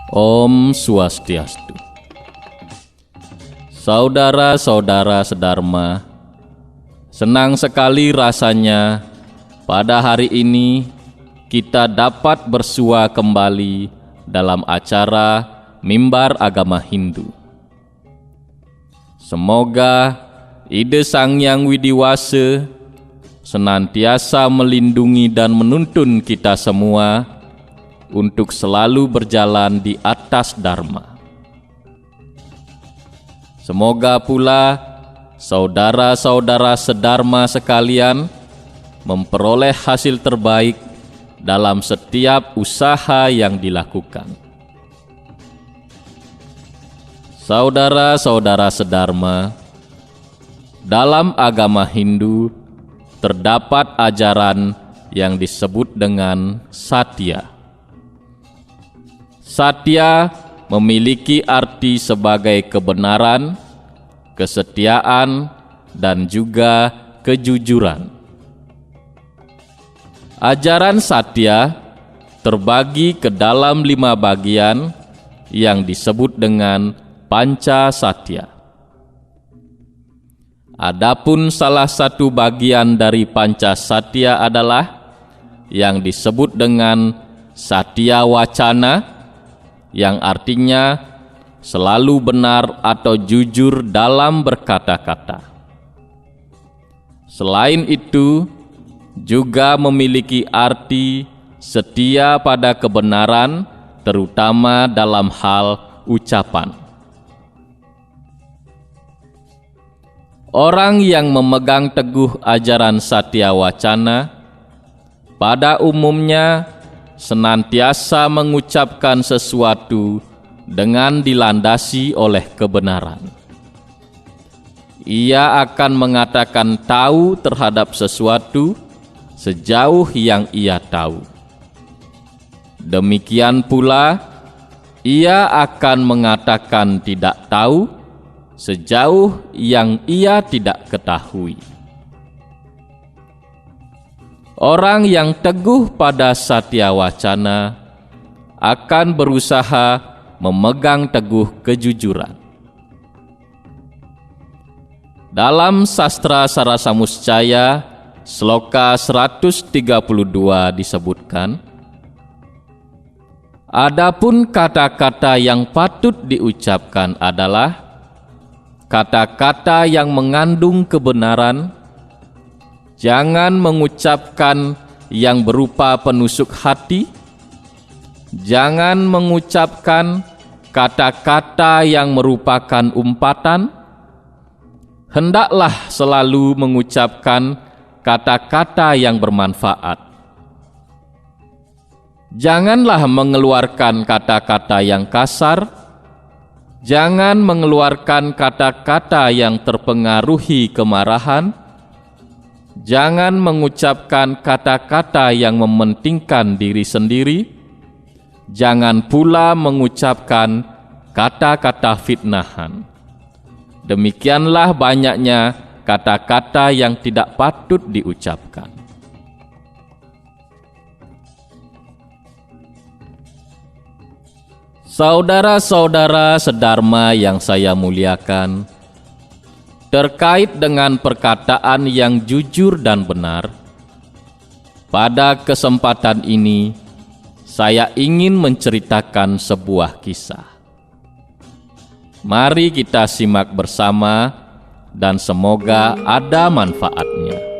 Om Swastiastu. Saudara-saudara sedharma, senang sekali rasanya pada hari ini kita dapat bersua kembali dalam acara Mimbar Agama Hindu. Semoga Ide Sang Hyang Widiwasa senantiasa melindungi dan menuntun kita semua untuk selalu berjalan di atas Dharma. Semoga pula saudara-saudara sedharma sekalian memperoleh hasil terbaik dalam setiap usaha yang dilakukan. Saudara-saudara sedharma, dalam agama Hindu terdapat ajaran yang disebut dengan Satya. Satya memiliki arti sebagai kebenaran, kesetiaan, dan juga kejujuran. Ajaran Satya terbagi ke dalam 5 bagian yang disebut dengan Panca Satya. Adapun salah satu bagian dari Panca Satya adalah yang disebut dengan Satya Wacana, yang artinya selalu benar atau jujur dalam berkata-kata. Selain itu, juga memiliki arti setia pada kebenaran, terutama dalam hal ucapan. Orang yang memegang teguh ajaran Satya Wacana pada umumnya senantiasa mengucapkan sesuatu dengan dilandasi oleh kebenaran. Ia akan mengatakan tahu terhadap sesuatu sejauh yang ia tahu. Demikian pula, ia akan mengatakan tidak tahu sejauh yang ia tidak ketahui. Orang yang teguh pada Satya Wacana akan berusaha memegang teguh kejujuran. Dalam sastra Sarasamuscaya, sloka 132 disebutkan, adapun kata-kata yang patut diucapkan adalah kata-kata yang mengandung kebenaran. Jangan mengucapkan yang berupa penusuk hati. Jangan mengucapkan kata-kata yang merupakan umpatan. Hendaklah selalu mengucapkan kata-kata yang bermanfaat. Janganlah mengeluarkan kata-kata yang kasar. Jangan mengeluarkan kata-kata yang terpengaruhi kemarahan. Jangan mengucapkan kata-kata yang mementingkan diri sendiri. Jangan pula mengucapkan kata-kata fitnahan. Demikianlah banyaknya kata-kata yang tidak patut diucapkan. Saudara-saudara sedharma yang saya muliakan, terkait dengan perkataan yang jujur dan benar, pada kesempatan ini saya ingin menceritakan sebuah kisah. Mari kita simak bersama dan semoga ada manfaatnya.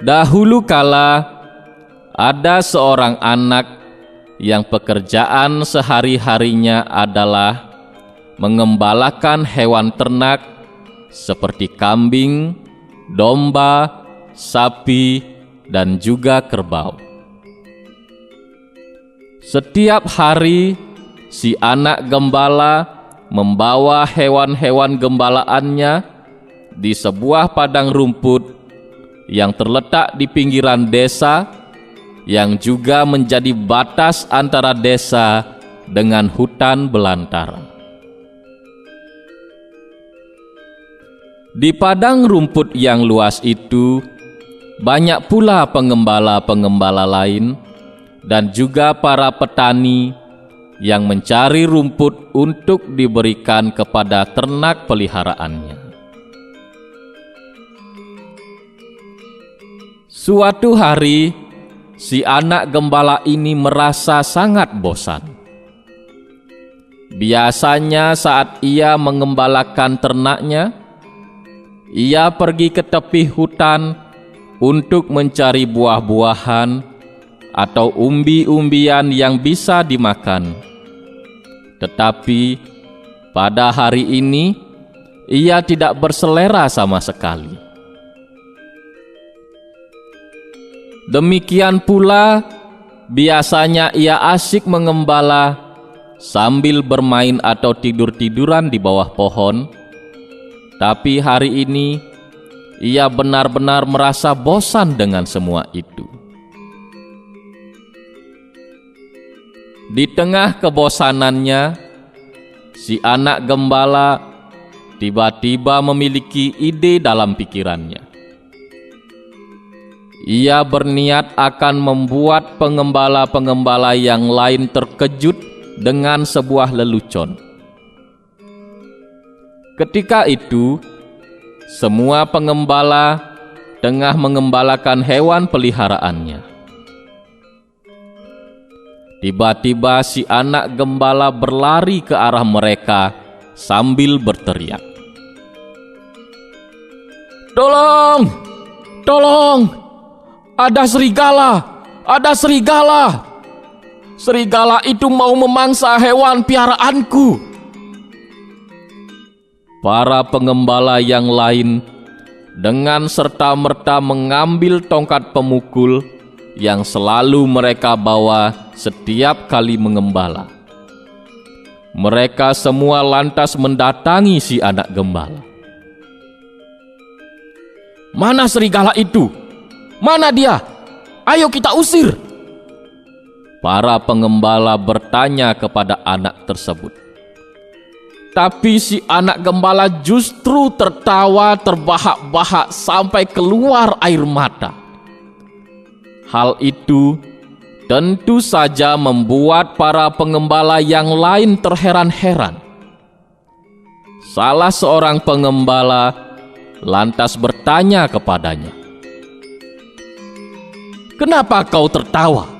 Dahulu kala ada seorang anak yang pekerjaan sehari-harinya adalah mengembalakan hewan ternak seperti kambing, domba, sapi, dan juga kerbau. Setiap hari si anak gembala membawa hewan-hewan gembalaannya di sebuah padang rumput yang terletak di pinggiran desa, yang juga menjadi batas antara desa dengan hutan belantara. Di padang rumput yang luas itu, banyak pula pengembala-pengembala lain dan juga para petani yang mencari rumput untuk diberikan kepada ternak peliharaannya. Suatu hari, si anak gembala ini merasa sangat bosan. Biasanya saat ia mengembalakan ternaknya, ia pergi ke tepi hutan untuk mencari buah-buahan atau umbi-umbian yang bisa dimakan. Tetapi pada hari ini ia tidak berselera sama sekali. Demikian pula biasanya ia asyik mengembala sambil bermain atau tidur-tiduran di bawah pohon. Tapi hari ini ia benar-benar merasa bosan dengan semua itu. Di tengah kebosanannya, si anak gembala tiba-tiba memiliki ide dalam pikirannya. Ia berniat akan membuat pengembala-pengembala yang lain terkejut dengan sebuah lelucon. Ketika itu, semua pengembala tengah mengembalakan hewan peliharaannya. Tiba-tiba si anak gembala berlari ke arah mereka sambil berteriak, "Tolong! Tolong! Ada serigala! Ada serigala! Serigala itu mau memangsa hewan piaraanku!" Para pengembala yang lain dengan serta-merta mengambil tongkat pemukul yang selalu mereka bawa setiap kali mengembala. Mereka semua lantas mendatangi si anak gembala. "Mana serigala itu? Mana dia? Ayo kita usir!" Para pengembala bertanya kepada anak tersebut. Tapi si anak gembala justru tertawa terbahak-bahak sampai keluar air mata. Hal itu tentu saja membuat para pengembala yang lain terheran-heran. Salah seorang pengembala lantas bertanya kepadanya, "Kenapa kau tertawa?"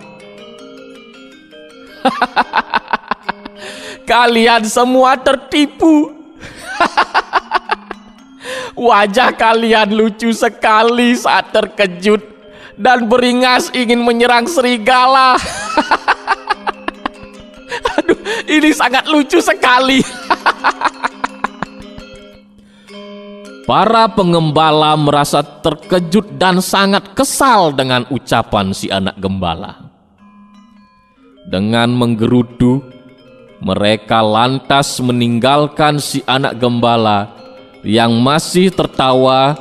"Kalian semua tertipu. Wajah kalian lucu sekali saat terkejut dan beringas ingin menyerang serigala." Aduh, ini sangat lucu sekali. Para pengembala merasa terkejut dan sangat kesal dengan ucapan si anak gembala. Dengan menggerutu, mereka lantas meninggalkan si anak gembala yang masih tertawa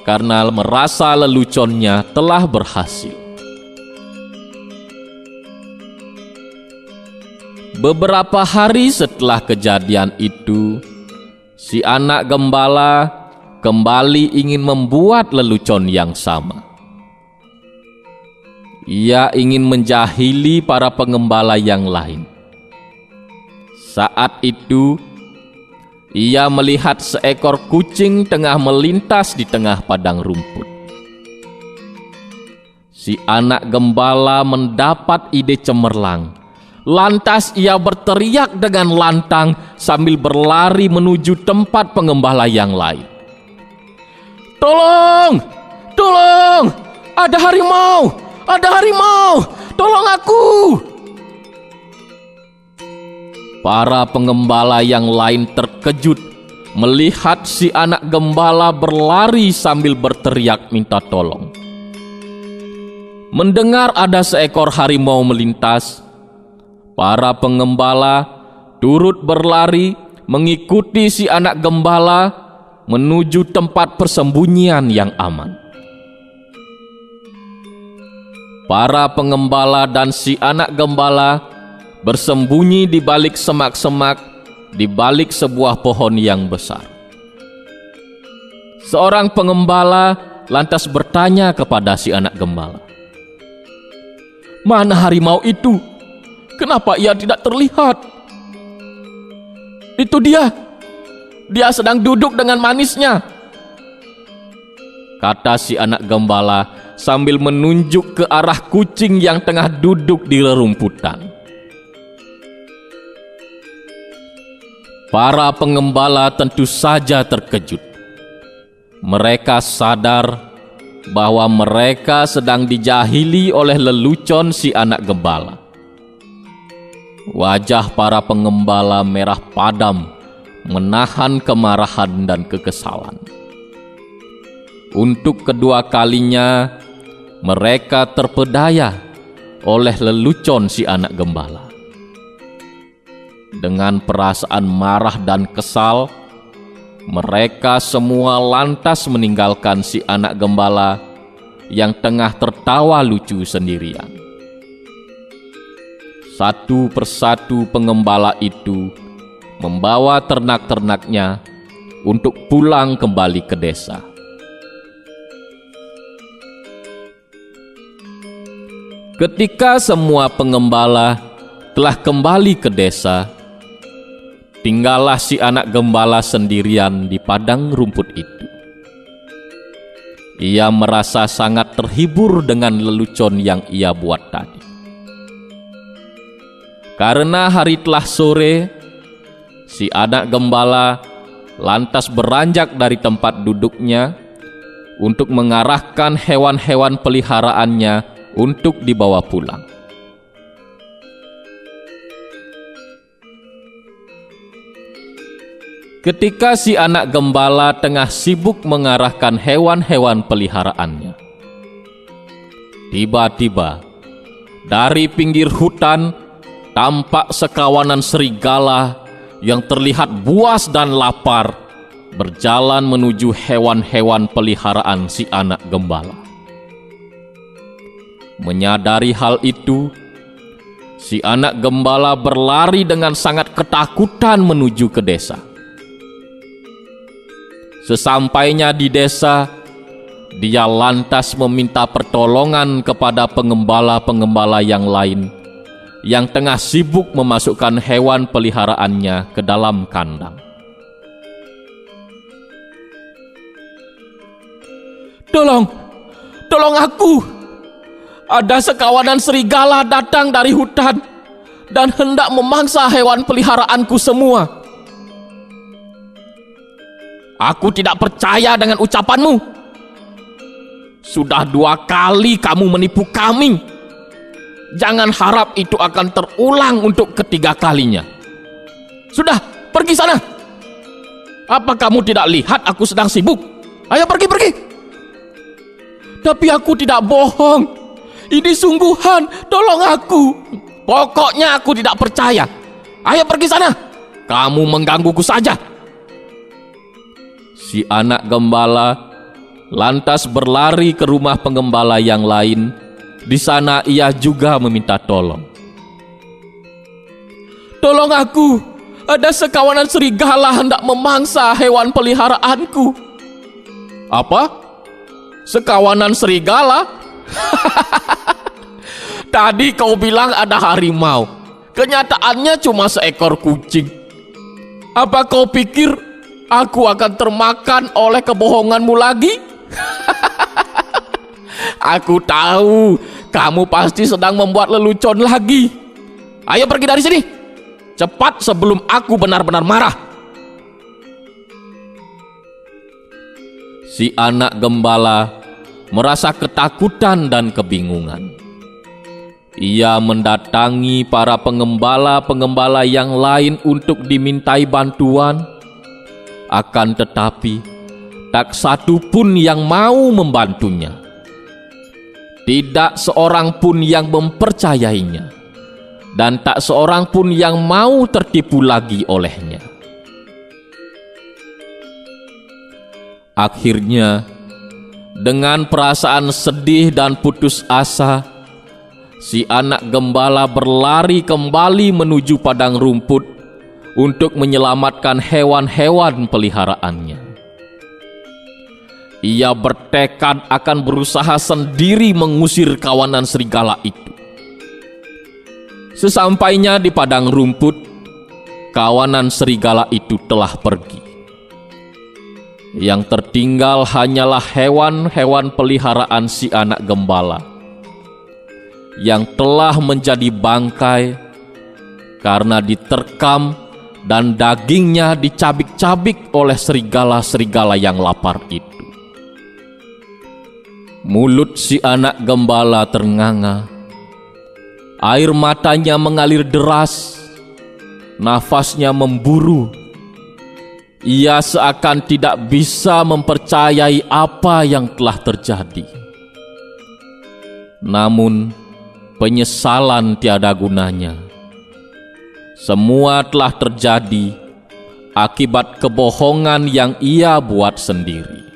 karena merasa leluconnya telah berhasil. Beberapa hari setelah kejadian itu, si anak gembala kembali ingin membuat lelucon yang sama. Ia ingin menjahili para pengembala yang lain. Saat itu, ia melihat seekor kucing tengah melintas di tengah padang rumput. Si anak gembala mendapat ide cemerlang. Lantas ia berteriak dengan lantang sambil berlari menuju tempat pengembala yang lain. "Tolong! Tolong! Ada harimau! Ada harimau! Tolong aku!" Para pengembala yang lain terkejut melihat si anak gembala berlari sambil berteriak minta tolong. Mendengar ada seekor harimau melintas, para pengembala turut berlari mengikuti si anak gembala menuju tempat persembunyian yang aman. Para pengembala dan si anak gembala bersembunyi di balik semak-semak, di balik sebuah pohon yang besar. Seorang pengembala lantas bertanya kepada si anak gembala, "Mana harimau itu? Kenapa ia tidak terlihat?" "Itu dia sedang duduk dengan manisnya," kata si anak gembala sambil menunjuk ke arah kucing yang tengah duduk di rerumputan. Para pengembala tentu saja terkejut. Mereka sadar bahwa mereka sedang dijahili oleh lelucon si anak gembala. Wajah para pengembala merah padam, menahan kemarahan dan kekesalan. Untuk kedua kalinya, mereka terpedaya oleh lelucon si anak gembala. Dengan perasaan marah dan kesal, mereka semua lantas meninggalkan si anak gembala yang tengah tertawa lucu sendirian. Satu persatu pengembala itu membawa ternak-ternaknya untuk pulang kembali ke desa. Ketika semua pengembala telah kembali ke desa, tinggallah si anak gembala sendirian di padang rumput itu. Ia merasa sangat terhibur dengan lelucon yang ia buat tadi. Karena hari telah sore, si anak gembala lantas beranjak dari tempat duduknya untuk mengarahkan hewan-hewan peliharaannya untuk dibawa pulang. Ketika si anak gembala tengah sibuk mengarahkan hewan-hewan peliharaannya, tiba-tiba dari pinggir hutan tampak sekawanan serigala yang terlihat buas dan lapar berjalan menuju hewan-hewan peliharaan si anak gembala. Menyadari hal itu, si anak gembala berlari dengan sangat ketakutan menuju ke desa. Sesampainya di desa, dia lantas meminta pertolongan kepada pengembala-pengembala yang lain yang tengah sibuk memasukkan hewan peliharaannya ke dalam kandang. Tolong aku! Ada sekawanan serigala datang dari hutan dan hendak memangsa hewan peliharaanku semua. Aku tidak percaya dengan ucapanmu. Sudah 2 kali kamu menipu kami. Jangan harap itu akan terulang untuk ketiga kalinya. Sudah, pergi sana. Apa kamu tidak lihat aku sedang sibuk? Ayo pergi. Tapi aku tidak bohong. Ini sungguhan, tolong aku. Pokoknya aku tidak percaya. Ayo pergi sana. Kamu menggangguku saja. Si anak gembala lantas berlari ke rumah pengembala yang lain. Di sana ia juga meminta tolong. Tolong aku, ada sekawanan serigala hendak memangsa hewan peliharaanku. Apa? Sekawanan serigala? Tadi kau bilang ada harimau. Kenyataannya cuma seekor kucing. Apa kau pikir aku akan termakan oleh kebohonganmu lagi? Aku tahu kamu pasti sedang membuat lelucon lagi. Ayo pergi dari sini, cepat sebelum aku benar-benar marah. Si anak gembala merasa ketakutan dan kebingungan. Ia mendatangi para pengembala-pengembala yang lain untuk dimintai bantuan. Akan tetapi, tak satu pun yang mau membantunya. Tidak seorang pun yang mempercayainya, dan tak seorang pun yang mau tertipu lagi olehnya. Akhirnya, dengan perasaan sedih dan putus asa, si anak gembala berlari kembali menuju padang rumput untuk menyelamatkan hewan-hewan peliharaannya. ia bertekad akan berusaha sendiri mengusir kawanan serigala itu. Sesampainya di padang rumput, kawanan serigala itu telah pergi. Yang tertinggal hanyalah hewan-hewan peliharaan si anak gembala yang telah menjadi bangkai karena diterkam dan dagingnya dicabik-cabik oleh serigala-serigala yang lapar itu. Mulut si anak gembala ternganga, air matanya mengalir deras, nafasnya memburu. Ia seakan tidak bisa mempercayai apa yang telah terjadi. Namun, penyesalan tiada gunanya. Semua telah terjadi akibat kebohongan yang ia buat sendiri.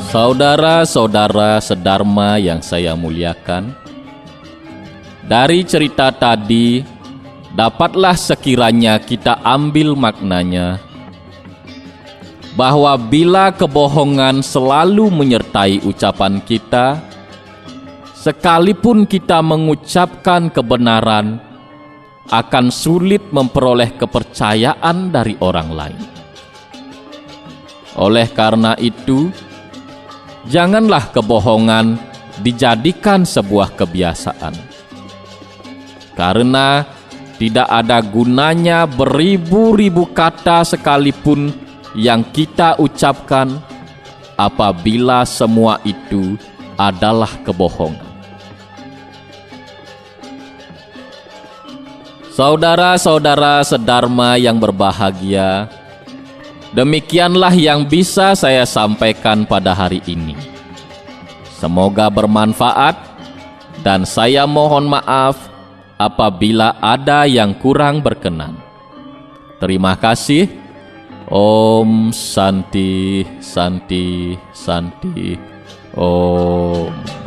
Saudara-saudara sedharma yang saya muliakan, dari cerita tadi dapatlah sekiranya kita ambil maknanya bahwa bila kebohongan selalu menyertai ucapan kita, sekalipun kita mengucapkan kebenaran, akan sulit memperoleh kepercayaan dari orang lain. Oleh karena itu, janganlah kebohongan dijadikan sebuah kebiasaan. Karena tidak ada gunanya beribu-ribu kata sekalipun yang kita ucapkan apabila semua itu adalah kebohongan. Saudara-saudara sedharma yang berbahagia, demikianlah yang bisa saya sampaikan pada hari ini. Semoga bermanfaat, dan saya mohon maaf apabila ada yang kurang berkenan. Terima kasih. Om Santi Santi Santi Om.